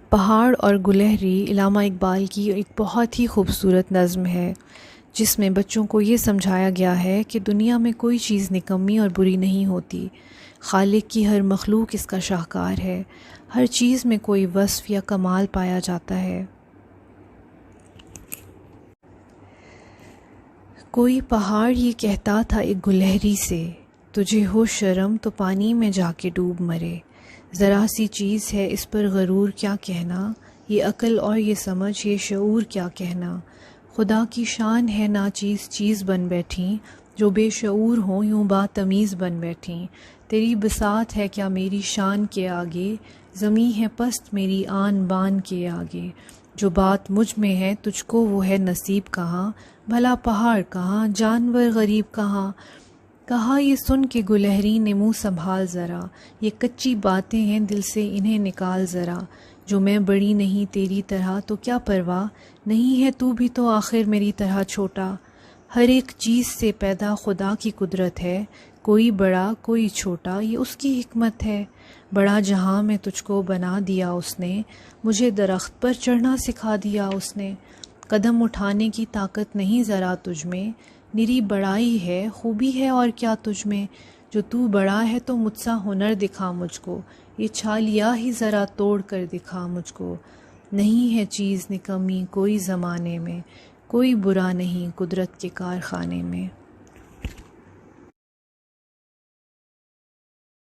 پہاڑ اور گلہری علامہ اقبال کی ایک بہت ہی خوبصورت نظم ہے، جس میں بچوں کو یہ سمجھایا گیا ہے کہ دنیا میں کوئی چیز نکمی اور بری نہیں ہوتی۔ خالق کی ہر مخلوق اس کا شاہکار ہے، ہر چیز میں کوئی وصف یا کمال پایا جاتا ہے۔ کوئی پہاڑ یہ کہتا تھا ایک گلہری سے، تجھے ہو شرم تو پانی میں جا کے ڈوب مرے۔ ذرا سی چیز ہے اس پر غرور کیا کہنا، یہ عقل اور یہ سمجھ یہ شعور کیا کہنا۔ خدا کی شان ہے ناچیز چیز بن بیٹھیں، جو بے شعور ہوں یوں باتمیز بن بیٹھیں۔ تیری بساط ہے کیا میری شان کے آگے، زمیں ہے پست میری آن بان کے آگے۔ جو بات مجھ میں ہے تجھ کو وہ ہے نصیب کہاں، بھلا پہاڑ کہاں جانور غریب کہاں۔ کہا یہ سن کے گلہری نے منہ سنبھال ذرا، یہ کچی باتیں ہیں دل سے انہیں نکال ذرا۔ جو میں بڑی نہیں تیری طرح تو کیا پرواہ، نہیں ہے تو بھی تو آخر میری طرح چھوٹا۔ ہر ایک چیز سے پیدا خدا کی قدرت ہے، کوئی بڑا کوئی چھوٹا یہ اس کی حکمت ہے۔ بڑا جہاں میں تجھ کو بنا دیا اس نے، مجھے درخت پر چڑھنا سکھا دیا اس نے۔ قدم اٹھانے کی طاقت نہیں ذرا تجھ میں، نری بڑائی ہے خوبی ہے اور کیا تجھ میں۔ جو تو بڑا ہے تو مجھ سا ہنر دکھا مجھ کو، یہ چھالیا ہی ذرا توڑ کر دکھا مجھ کو۔ نہیں ہے چیز نکمی کوئی زمانے میں، کوئی برا نہیں قدرت کے کارخانے میں۔